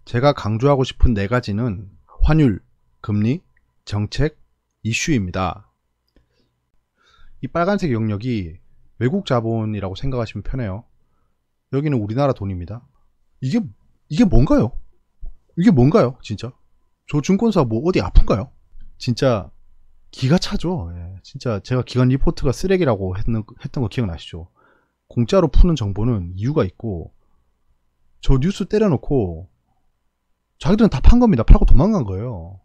제가 강조하고 싶은 네 가지는 환율, 금리, 정책, 이슈입니다. 이 빨간색 영역이 외국 자본이라고 생각하시면 편해요. 여기는 우리나라 돈입니다. 이게 뭔가요? 이게 뭔가요? 진짜? 저 증권사 뭐 어디 아픈가요? 진짜 기가 차죠. 예, 진짜 제가 기관 리포트가 쓰레기라고 했던 거 기억나시죠? 공짜로 푸는 정보는 이유가 있고, 저 뉴스 때려놓고 자기들은 다 판 겁니다. 팔고 도망간 거예요.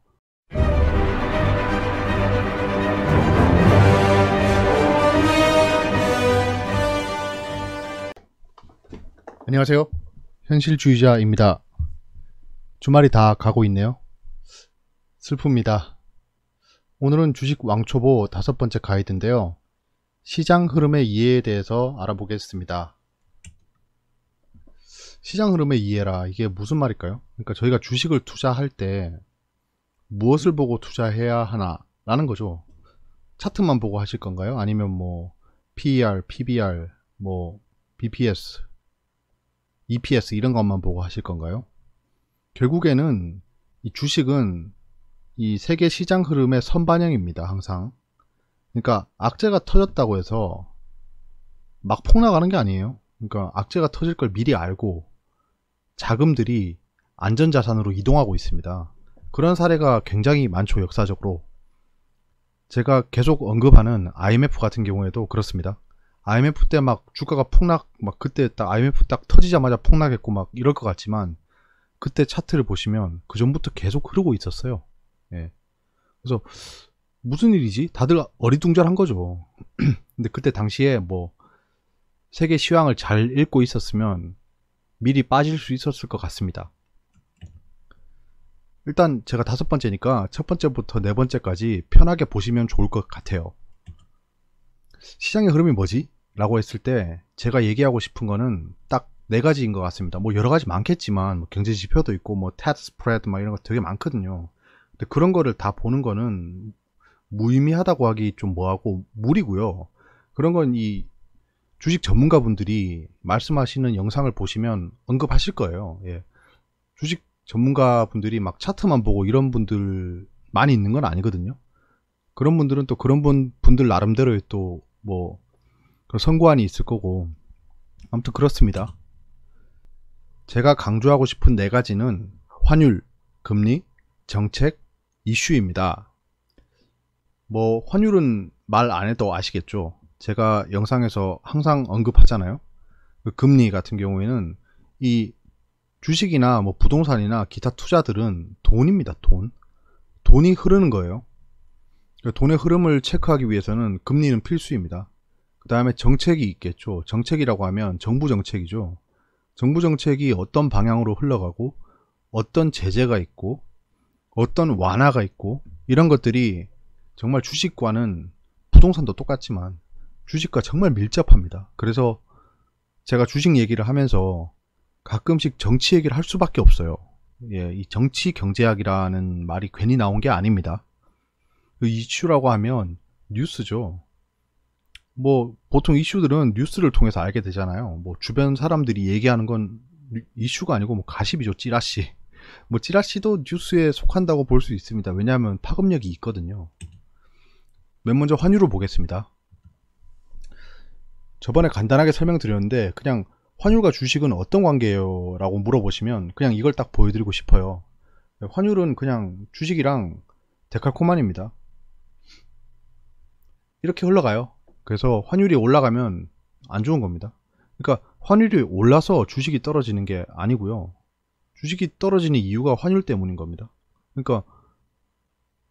안녕하세요. 현실주의자입니다. 주말이 다 가고 있네요. 슬픕니다. 오늘은 주식 왕초보 5번째 가이드인데요. 시장 흐름의 이해에 대해서 알아보겠습니다. 시장 흐름의 이해라, 이게 무슨 말일까요? 그러니까 저희가 주식을 투자할 때 무엇을 보고 투자해야 하나 라는 거죠. 차트만 보고 하실 건가요? 아니면 뭐 PER, PBR, 뭐 BPS, EPS 이런 것만 보고 하실 건가요? 결국에는 이 주식은 이 세계 시장 흐름의 선반영입니다. 항상. 그러니까 악재가 터졌다고 해서 막 폭락하는 게 아니에요. 그러니까 악재가 터질 걸 미리 알고 자금들이 안전자산으로 이동하고 있습니다. 그런 사례가 굉장히 많죠. 역사적으로. 제가 계속 언급하는 IMF 같은 경우에도 그렇습니다. IMF 때 막 주가가 막 그때 딱 IMF 딱 터지자마자 폭락했고 막 이럴 것 같지만, 그때 차트를 보시면 그 전부터 계속 흐르고 있었어요. 예. 그래서 무슨 일이지? 다들 어리둥절한 거죠. 근데 그때 당시에 뭐 세계 시황을 잘 읽고 있었으면 미리 빠질 수 있었을 것 같습니다. 일단 제가 5번째니까 첫 번째부터 4번째까지 편하게 보시면 좋을 것 같아요. 시장의 흐름이 뭐지? 라고 했을 때 제가 얘기하고 싶은 거는 딱 4가지인 것 같습니다. 뭐 여러 가지 많겠지만 뭐 경제 지표도 있고 뭐 TED 스프레드 막 이런 거 되게 많거든요. 근데 그런 거를 다 보는 거는 무의미하다고 하기 좀 뭐하고 무리고요. 그런 건 이 주식 전문가분들이 말씀하시는 영상을 보시면 언급하실 거예요. 예. 주식 전문가분들이 막 차트만 보고 이런 분들 많이 있는 건 아니거든요. 그런 분들은 또 그런 분들 나름대로의 또 뭐 선고안이 있을 거고, 아무튼 그렇습니다. 제가 강조하고 싶은 4가지는 환율, 금리, 정책, 이슈입니다. 뭐 환율은 말 안 해도 아시겠죠. 제가 영상에서 항상 언급하잖아요. 그 금리 같은 경우에는 이 주식이나 뭐 부동산이나 기타 투자들은 돈입니다. 돈이 흐르는 거예요. 돈의 흐름을 체크하기 위해서는 금리는 필수입니다. 그 다음에 정책이 있겠죠. 정책이라고 하면 정부 정책이죠. 정부 정책이 어떤 방향으로 흘러가고 어떤 제재가 있고 어떤 완화가 있고, 이런 것들이 정말 주식과는, 부동산도 똑같지만 주식과 정말 밀접합니다. 그래서 제가 주식 얘기를 하면서 가끔씩 정치 얘기를 할 수밖에 없어요. 예, 이 정치 경제학이라는 말이 괜히 나온 게 아닙니다. 그 이슈라고 하면 뉴스죠. 뭐 보통 이슈들은 뉴스를 통해서 알게 되잖아요. 뭐 주변 사람들이 얘기하는 건 이슈가 아니고 뭐 가십이죠. 찌라시. 뭐 찌라시도 뉴스에 속한다고 볼 수 있습니다. 왜냐하면 파급력이 있거든요. 맨 먼저 환율을 보겠습니다. 저번에 간단하게 설명드렸는데 그냥 환율과 주식은 어떤 관계예요? 라고 물어보시면 그냥 이걸 딱 보여드리고 싶어요. 환율은 그냥 주식이랑 데칼코마니입니다. 이렇게 흘러가요. 그래서 환율이 올라가면 안 좋은 겁니다. 그러니까 환율이 올라서 주식이 떨어지는 게 아니고요. 주식이 떨어지는 이유가 환율 때문인 겁니다. 그러니까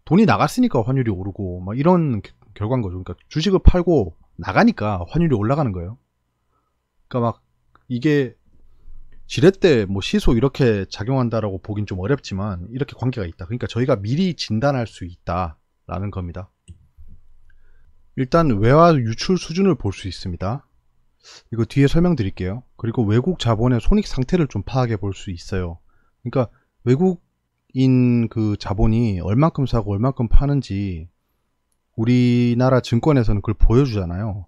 돈이 나갔으니까 환율이 오르고 막 이런 결과인 거죠. 그러니까 주식을 팔고 나가니까 환율이 올라가는 거예요. 그러니까 막 이게 지렛대 뭐 시소 이렇게 작용한다라고 보긴 좀 어렵지만 이렇게 관계가 있다. 그러니까 저희가 미리 진단할 수 있다라는 겁니다. 일단 외화 유출 수준을 볼 수 있습니다. 이거 뒤에 설명드릴게요. 그리고 외국 자본의 손익 상태를 좀 파악해 볼 수 있어요. 그러니까 외국인 그 자본이 얼만큼 사고 얼만큼 파는지 우리나라 증권에서는 그걸 보여주잖아요.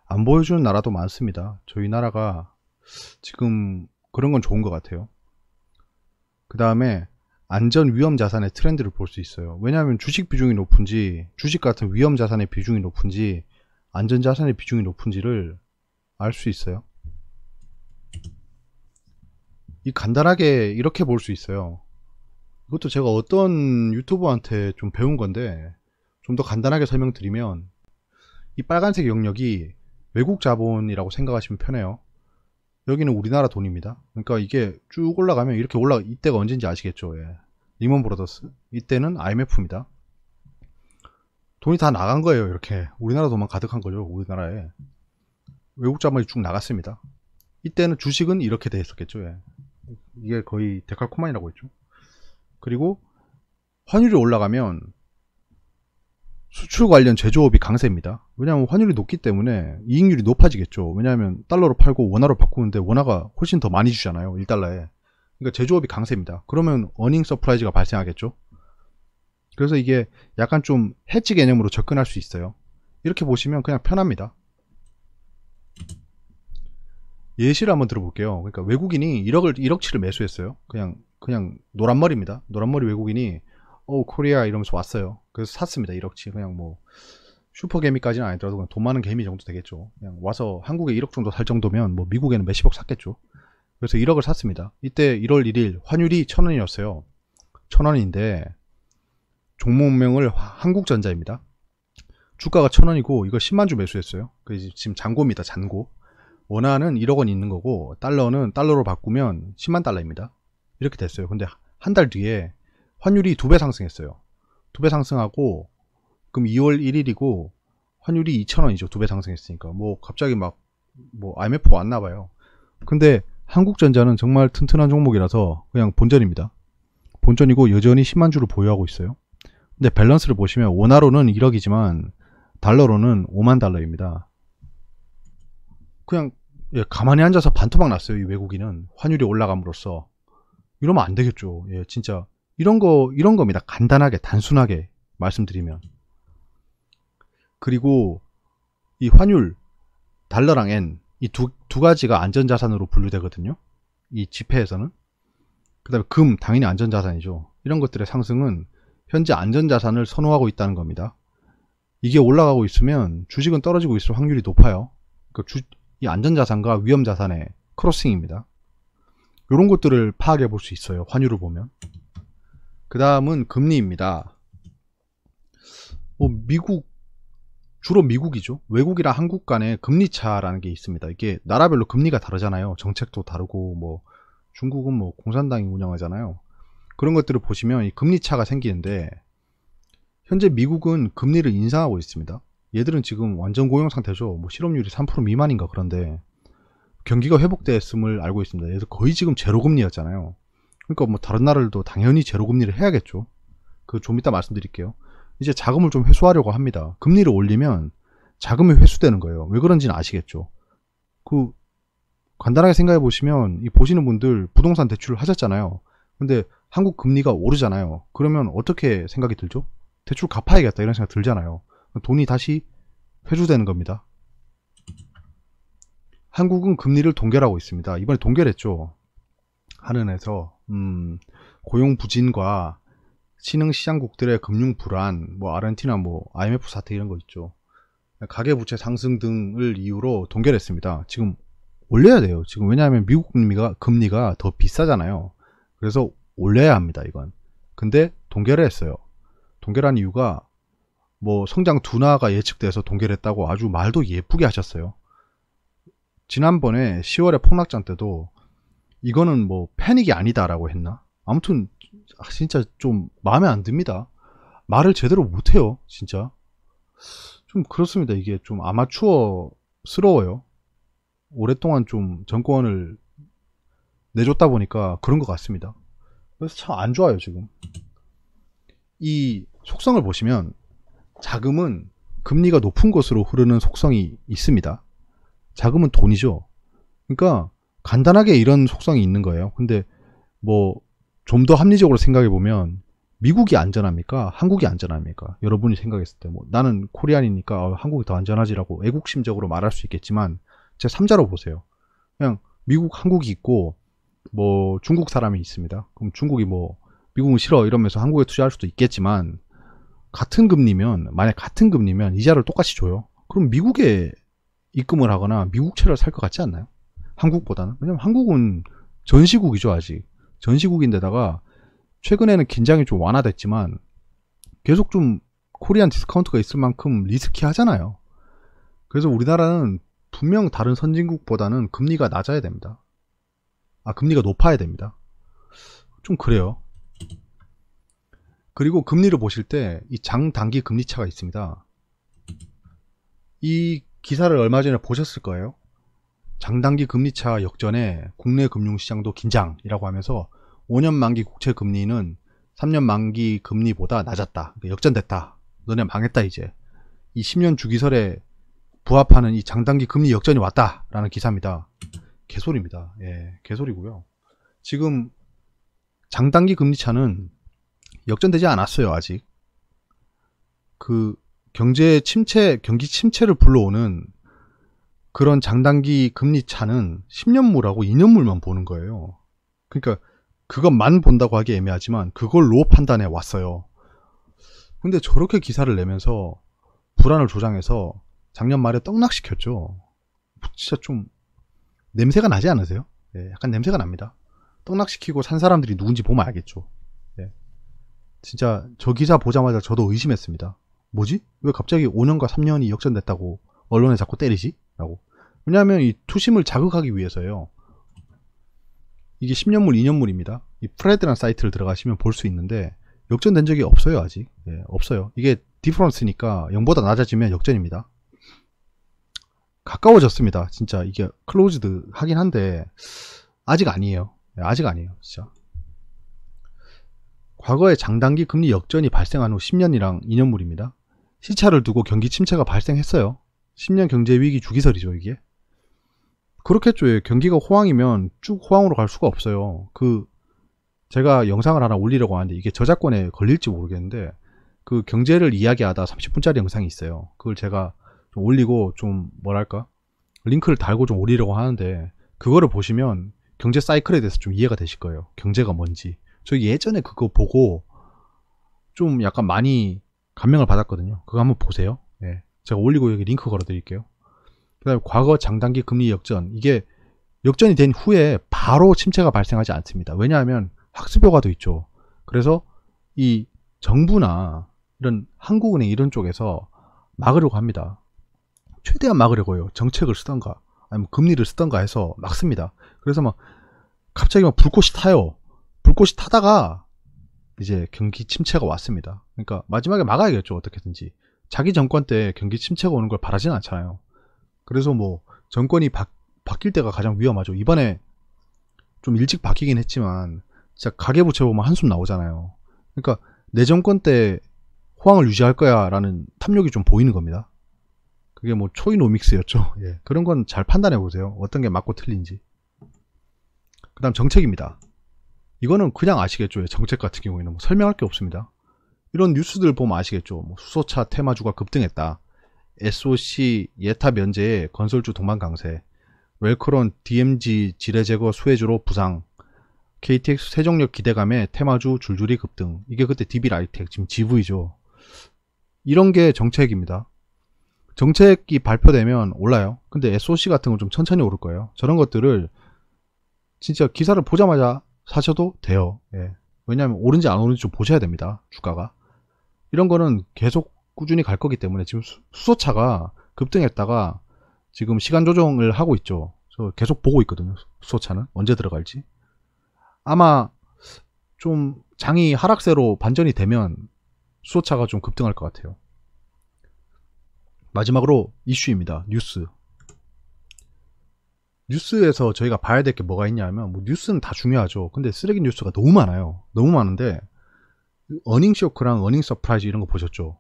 안 보여주는 나라도 많습니다. 저희 나라가 지금 그런 건 좋은 것 같아요. 그 다음에 안전 위험 자산의 트렌드를 볼 수 있어요. 왜냐하면 주식 비중이 높은지, 주식 같은 위험 자산의 비중이 높은지, 안전 자산의 비중이 높은지를 알 수 있어요. 이 간단하게 이렇게 볼 수 있어요. 이것도 제가 어떤 유튜버한테 좀 배운 건데, 좀 더 간단하게 설명드리면, 이 빨간색 영역이 외국 자본이라고 생각하시면 편해요. 여기는 우리나라 돈입니다. 그러니까 이게 쭉 올라가면 이렇게 이때가 언제인지 아시겠죠? 예. 리먼 브라더스. 이때는 IMF입니다. 돈이 다 나간 거예요. 이렇게 우리나라 돈만 가득한 거죠. 우리나라에 외국 자본이 쭉 나갔습니다. 이때는 주식은 이렇게 돼 있었겠죠. 예. 이게 거의 데칼코마니라고 했죠. 그리고 환율이 올라가면 수출 관련 제조업이 강세입니다. 왜냐하면 환율이 높기 때문에 이익률이 높아지겠죠. 왜냐하면 달러로 팔고 원화로 바꾸는데 원화가 훨씬 더 많이 주잖아요. 1달러에. 그러니까 제조업이 강세입니다. 그러면 어닝 서프라이즈가 발생하겠죠. 그래서 이게 약간 좀 해지 개념으로 접근할 수 있어요. 이렇게 보시면 그냥 편합니다. 예시를 한번 들어볼게요. 그러니까 외국인이 1억치를 매수했어요. 그냥 노란머리입니다. 노란머리 외국인이 코리아 이러면서 왔어요. 그래서 샀습니다. 1억치. 그냥 뭐 슈퍼개미까지는 아니더라도 그냥 돈 많은 개미 정도 되겠죠. 그냥 와서 한국에 1억 정도 살 정도면 뭐 미국에는 몇십억 샀겠죠. 그래서 1억을 샀습니다. 이때 1월 1일 환율이 1,000원이었어요. 1,000원인데 종목명을 한국전자입니다. 주가가 1,000원이고 이걸 10만 주 매수했어요. 지금 잔고입니다. 잔고. 원화는 1억 원 있는 거고 달러는 달러로 바꾸면 10만 달러입니다. 이렇게 됐어요. 근데 한 달 뒤에 환율이 2배 상승했어요. 2배 상승하고 그럼 2월 1일이고 환율이 2,000원이죠. 2배 상승했으니까. 뭐 갑자기 뭐 IMF 왔나 봐요. 근데 한국전자는 정말 튼튼한 종목이라서 그냥 본전입니다. 본전이고 여전히 10만 주를 보유하고 있어요. 근데 밸런스를 보시면 원화로는 1억이지만 달러로는 5만 달러입니다. 그냥 가만히 앉아서 반토막 났어요. 이 외국인은 환율이 올라감으로써. 이러면 안 되겠죠. 예, 진짜 이런 겁니다. 간단하게 단순하게 말씀드리면. 그리고 이 환율 달러랑 엔 이 두 가지가 안전자산으로 분류되거든요. 이 지폐에서는. 그 다음에 금 당연히 안전자산이죠. 이런 것들의 상승은 현재 안전자산을 선호하고 있다는 겁니다. 이게 올라가고 있으면 주식은 떨어지고 있을 확률이 높아요. 그러니까 이 안전자산과 위험자산의 크로싱입니다. 이런 것들을 파악해 볼 수 있어요. 환율을 보면. 그 다음은 금리입니다. 주로 미국이죠. 외국이랑 한국 간에 금리차라는 게 있습니다. 이게 나라별로 금리가 다르잖아요. 정책도 다르고 뭐 중국은 뭐 공산당이 운영하잖아요. 그런 것들을 보시면 이 금리차가 생기는데 현재 미국은 금리를 인상하고 있습니다. 얘들은 지금 완전 고용 상태죠. 뭐 실업률이 3% 미만인가 그런데 경기가 회복됐음을 알고 있습니다. 얘들 거의 지금 제로금리였잖아요. 그러니까 뭐 다른 나라들도 당연히 제로금리를 해야겠죠. 그 좀 이따 말씀드릴게요. 이제 자금을 좀 회수하려고 합니다. 금리를 올리면 자금이 회수되는 거예요. 왜 그런지는 아시겠죠. 간단하게 생각해 보시면 이 보시는 분들 부동산 대출을 하셨잖아요. 근데 한국 금리가 오르잖아요. 그러면 어떻게 생각이 들죠? 대출 갚아야겠다 이런 생각 들잖아요. 돈이 다시 회수되는 겁니다. 한국은 금리를 동결하고 있습니다. 이번에 동결했죠. 한은에서 고용 부진과 신흥시장국들의 금융 불안, 뭐 아르헨티나 뭐 IMF 사태 이런 거 있죠. 가계부채 상승 등을 이유로 동결했습니다. 지금 올려야 돼요. 지금 왜냐하면 미국 금리가 더 비싸잖아요. 그래서 올려야 합니다. 이건. 근데 동결을 했어요. 동결한 이유가 뭐 성장 둔화가 예측돼서 동결했다고 아주 말도 예쁘게 하셨어요. 지난번에 10월에 폭락장 때도 이거는 뭐 패닉이 아니다라고 했나? 아무튼 진짜 좀 마음에 안 듭니다. 말을 제대로 못해요. 진짜 좀 그렇습니다. 이게 좀 아마추어스러워요. 오랫동안 좀 정권을 내줬다 보니까 그런 것 같습니다. 그래서 참 안 좋아요. 지금 이 속성을 보시면 자금은 금리가 높은 곳으로 흐르는 속성이 있습니다. 자금은 돈이죠. 그러니까 간단하게 이런 속성이 있는 거예요. 근데 뭐 좀 더 합리적으로 생각해 보면 미국이 안전합니까? 한국이 안전합니까? 여러분이 생각했을 때 뭐 나는 코리안이니까 한국이 더 안전하지라고 애국심적으로 말할 수 있겠지만 제 3자로 보세요. 그냥 미국, 한국이 있고 뭐 중국 사람이 있습니다. 그럼 중국이 뭐 미국은 싫어 이러면서 한국에 투자할 수도 있겠지만, 같은 금리면, 만약 같은 금리면 이자를 똑같이 줘요. 그럼 미국에 입금을 하거나 미국채를 살 것 같지 않나요? 한국보다는. 왜냐면 한국은 전시국이죠. 아직 전시국인데다가 최근에는 긴장이 좀 완화됐지만 계속 좀 코리안 디스카운트가 있을 만큼 리스키하잖아요. 그래서 우리나라는 분명 다른 선진국보다는 금리가 낮아야 됩니다. 금리가 높아야 됩니다. 좀 그래요. 그리고 금리를 보실 때 이 장단기 금리 차가 있습니다. 이 기사를 얼마 전에 보셨을 거예요. 장단기 금리 차 역전에 국내 금융시장도 긴장이라고 하면서 5년 만기 국채 금리는 3년 만기 금리보다 낮았다. 역전됐다. 너네 망했다 이제. 이 10년 주기설에 부합하는 이 장단기 금리 역전이 왔다라는 기사입니다. 개소리입니다. 예, 개소리고요. 지금 장단기 금리 차는 역전되지 않았어요. 아직. 그 경제 침체, 경기 침체를 불러오는 그런 장단기 금리 차는 10년물하고 2년물만 보는 거예요. 그러니까 그것만 본다고 하기 애매하지만 그걸로 판단해 왔어요. 근데 저렇게 기사를 내면서 불안을 조장해서 작년 말에 떡락시켰죠. 진짜 좀 냄새가 나지 않으세요? 예, 약간 냄새가 납니다. 떡락시키고 산 사람들이 누군지 보면 알겠죠. 예. 진짜 저 기사 보자마자 저도 의심했습니다. 뭐지? 왜 갑자기 5년과 3년이 역전됐다고 언론에 자꾸 때리지? 라고. 왜냐하면 이 투심을 자극하기 위해서예요. 이게 10년물, 2년물입니다. 이 프레드라는 사이트를 들어가시면 볼 수 있는데 역전된 적이 없어요. 아직. 예, 없어요. 이게 디퍼런스니까 0보다 낮아지면 역전입니다. 가까워졌습니다. 진짜 이게 클로즈드 하긴 한데 아직 아니에요. 예, 아직 아니에요. 진짜. 과거에 장단기 금리 역전이 발생한 후 10년이랑 2년물입니다. 시차를 두고 경기 침체가 발생했어요. 10년 경제 위기 주기설이죠, 이게. 그렇겠죠. 예. 경기가 호황이면 쭉 호황으로 갈 수가 없어요. 제가 영상을 하나 올리려고 하는데 이게 저작권에 걸릴지 모르겠는데 그 경제를 이야기하다 30분짜리 영상이 있어요. 그걸 제가 좀 올리고 좀 뭐랄까 링크를 달고 좀 올리려고 하는데 그거를 보시면 경제 사이클에 대해서 좀 이해가 되실 거예요. 경제가 뭔지. 저 예전에 그거 보고 좀 약간 많이 감명을 받았거든요. 그거 한번 보세요. 예. 제가 올리고 여기 링크 걸어 드릴게요. 그 다음에 과거 장단기 금리 역전. 이게 역전이 된 후에 바로 침체가 발생하지 않습니다. 왜냐하면 학습 효과도 있죠. 그래서 이 정부나 이런 한국은행 이런 쪽에서 막으려고 합니다. 최대한 막으려고 해요. 정책을 쓰던가 아니면 금리를 쓰던가 해서 막습니다. 그래서 막 갑자기 막 불꽃이 타요. 불꽃이 타다가 이제 경기 침체가 왔습니다. 그러니까 마지막에 막아야겠죠. 어떻게든지. 자기 정권 때 경기 침체가 오는 걸 바라진 않잖아요. 그래서 뭐 정권이 바뀔 때가 가장 위험하죠. 이번에 좀 일찍 바뀌긴 했지만 진짜 가계부채 보면 한숨 나오잖아요. 그러니까 내 정권 때 호황을 유지할 거야 라는 탐욕이 좀 보이는 겁니다. 그게 뭐 초이노믹스였죠. 예. 그런 건 잘 판단해 보세요. 어떤 게 맞고 틀린지. 그 다음 정책입니다. 이거는 그냥 아시겠죠. 정책 같은 경우에는 뭐 설명할 게 없습니다. 이런 뉴스들 보면 아시겠죠. 뭐 수소차 테마주가 급등했다. SOC 예타 면제에 건설주 동반 강세. 웰크론 DMG 지뢰제거 수혜주로 부상. KTX 세종역 기대감에 테마주 줄줄이 급등. 이게 그때 DB라이텍 지금 GV죠. 이런 게 정책입니다. 정책이 발표되면 올라요. 근데 SOC 같은 건 좀 천천히 오를 거예요. 저런 것들을 진짜 기사를 보자마자 사셔도 돼요. 예. 왜냐하면 오른지 안 오른지 좀 보셔야 됩니다. 주가가. 이런 거는 계속 꾸준히 갈 거기 때문에 지금 수소차가 급등했다가 지금 시간 조정을 하고 있죠. 저 계속 보고 있거든요. 수소차는 언제 들어갈지. 아마 좀 장이 하락세로 반전이 되면 수소차가 좀 급등할 것 같아요. 마지막으로 이슈입니다. 뉴스. 뉴스에서 저희가 봐야 될 게 뭐가 있냐면 뭐 뉴스는 다 중요하죠. 근데 쓰레기 뉴스가 너무 많아요. 너무 많은데 어닝 쇼크랑 어닝 서프라이즈 이런 거 보셨죠?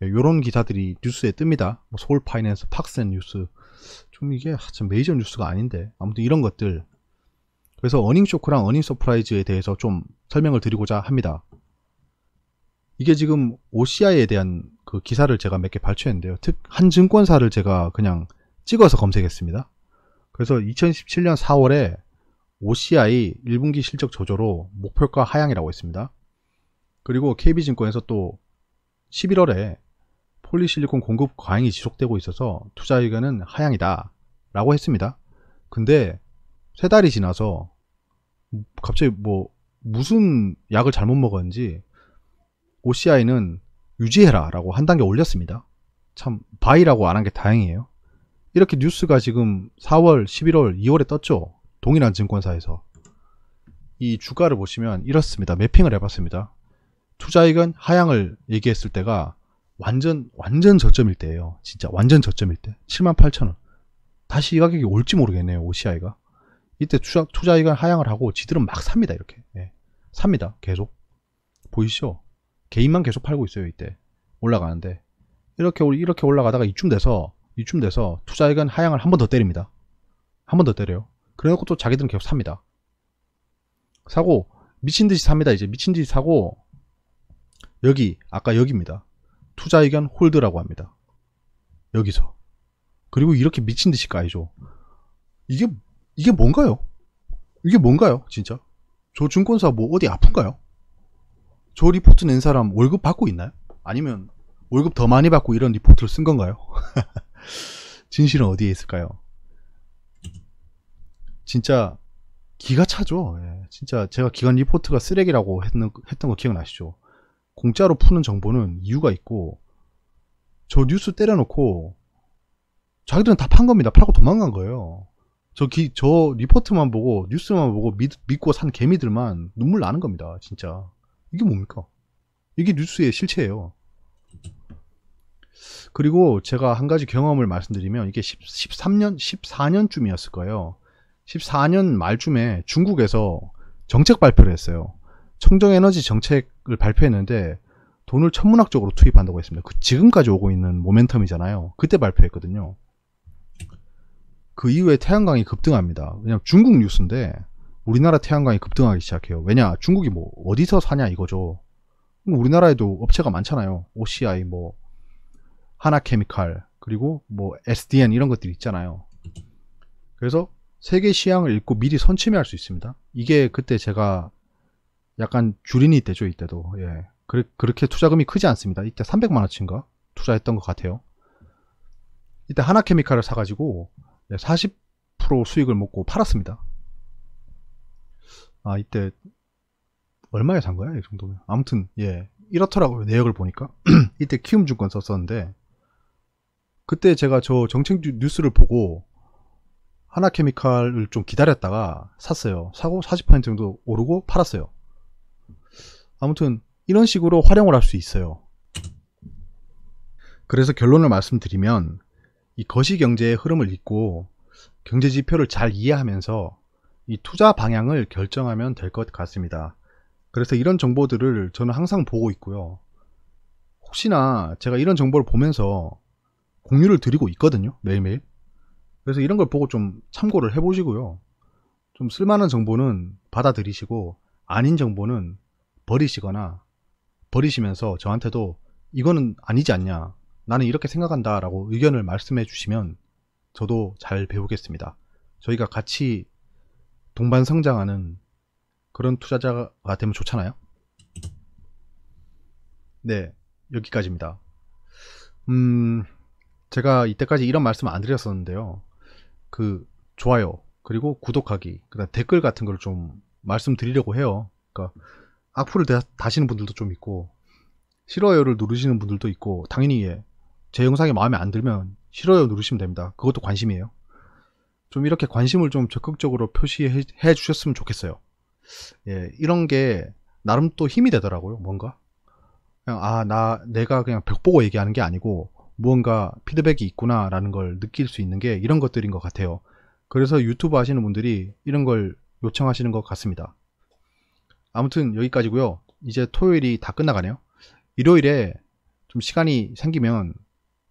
요런 기사들이 뉴스에 뜹니다. 뭐 서울 파이낸스, 팍센 뉴스. 좀 이게 참 메이저 뉴스가 아닌데 아무튼 이런 것들. 그래서 어닝 쇼크랑 어닝 서프라이즈에 대해서 좀 설명을 드리고자 합니다. 이게 지금 OCI에 대한 그 기사를 제가 몇 개 발췌했는데요. 한 증권사를 제가 그냥 찍어서 검색했습니다. 그래서 2017년 4월에 OCI 1분기 실적 저조로 목표가 하향이라고 했습니다. 그리고 KB증권에서 또 11월에 폴리실리콘 공급 과잉이 지속되고 있어서 투자 의견은 하향이다 라고 했습니다. 근데 3달이 지나서 갑자기 무슨 약을 잘못 먹었는지 OCI는 유지해라 라고 한 단계 올렸습니다. 참 바이라고 안 한 게 다행이에요. 이렇게 뉴스가 지금 4월, 11월, 2월에 떴죠. 동일한 증권사에서. 이 주가를 보시면 이렇습니다. 매핑을 해봤습니다. 투자의견 하향을 얘기했을 때가 완전 저점일 때예요. 진짜 완전 저점일 때 78,000원. 다시 이 가격이 올지 모르겠네요. OCI가. 이때 투자의견 하향을 하고 지들은 막 삽니다. 이렇게. 예. 삽니다. 계속. 보이시죠? 개인만 계속 팔고 있어요. 이때 올라가는데 이렇게 올라가다가 이쯤 돼서 투자의견 하향을 한 번 더 때립니다. 한 번 더 때려요. 그래놓고 또 자기들은 계속 삽니다. 사고 미친듯이 삽니다. 이제 미친듯이 사고 아까 여기입니다. 투자의견 홀드라고 합니다. 여기서. 그리고 이렇게 미친듯이 까이죠. 이게 뭔가요? 이게 뭔가요? 진짜. 저 증권사 어디 아픈가요? 저 리포트 낸 사람 월급 받고 있나요? 아니면 월급 더 많이 받고 이런 리포트를 쓴 건가요? 진실은 어디에 있을까요? 진짜 기가 차죠. 예, 진짜 제가 기관 리포트가 쓰레기라고 했던 거 기억나시죠? 공짜로 푸는 정보는 이유가 있고 저 뉴스 때려놓고 자기들은 다 판 겁니다. 팔고 도망간 거예요. 저 리포트만 보고 뉴스만 보고 믿고 산 개미들만 눈물 나는 겁니다. 진짜. 이게 뭡니까? 이게 뉴스의 실체예요. 그리고 제가 한 가지 경험을 말씀드리면 이게 14년쯤이었을 거예요. 14년 말쯤에 중국에서 정책 발표를 했어요. 청정에너지 정책을 발표했는데 돈을 천문학적으로 투입한다고 했습니다. 지금까지 오고 있는 모멘텀이잖아요. 그때 발표했거든요. 그 이후에 태양광이 급등합니다. 왜냐면 중국 뉴스인데 우리나라 태양광이 급등하기 시작해요. 왜냐? 중국이 어디서 사냐 이거죠. 우리나라에도 업체가 많잖아요. OCI, 하나케미칼, 그리고 SDN 이런 것들이 있잖아요. 그래서 세계 시향을 읽고 미리 선취매할 수 있습니다. 이게 그때 제가 약간 주린이 때죠. 이때도. 예. 그렇게 투자금이 크지 않습니다. 이때 300만원치인가 투자했던 것 같아요. 이때 하나케미칼을 사가지고 40% 수익을 먹고 팔았습니다. 이때 얼마에 산 거야? 이 정도면. 아무튼 예, 이렇더라고요. 내역을 보니까. 이때 키움증권 썼었는데 그때 제가 저 정책 뉴스를 보고 하나케미칼을 좀 기다렸다가 샀어요. 사고 40% 정도 오르고 팔았어요. 아무튼 이런 식으로 활용을 할 수 있어요. 그래서 결론을 말씀드리면 이 거시경제의 흐름을 읽고 경제지표를 잘 이해하면서 이 투자 방향을 결정하면 될 것 같습니다. 그래서 이런 정보들을 저는 항상 보고 있고요. 혹시나 제가 이런 정보를 보면서 공유를 드리고 있거든요. 매일매일. 그래서 이런 걸 보고 좀 참고를 해보시고요. 좀 쓸만한 정보는 받아들이시고 아닌 정보는 버리시면서 저한테도 이거는 아니지 않냐, 나는 이렇게 생각한다 라고 의견을 말씀해 주시면 저도 잘 배우겠습니다. 저희가 같이 동반 성장하는 그런 투자자가 되면 좋잖아요. 네, 여기까지입니다. 제가 이때까지 이런 말씀 안 드렸었는데요. 좋아요, 그리고 구독하기, 그다음 댓글 같은 걸 좀 말씀드리려고 해요. 그러니까 악플을 다시는 분들도 좀 있고 싫어요를 누르시는 분들도 있고, 당연히 제 영상이 마음에 안 들면 싫어요 누르시면 됩니다. 그것도 관심이에요. 좀 이렇게 관심을 좀 적극적으로 표시해 주셨으면 좋겠어요. 예, 이런 게 나름 또 힘이 되더라고요. 뭔가 그냥 내가 그냥 벽 보고 얘기하는 게 아니고 무언가 피드백이 있구나 라는 걸 느낄 수 있는 게 이런 것들인 것 같아요. 그래서 유튜브 하시는 분들이 이런 걸 요청하시는 것 같습니다. 아무튼 여기까지고요. 이제 토요일이 다 끝나가네요. 일요일에 좀 시간이 생기면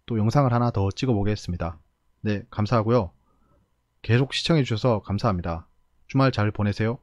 또 영상을 하나 더 찍어 보겠습니다. 네, 감사하고요. 계속 시청해 주셔서 감사합니다. 주말 잘 보내세요.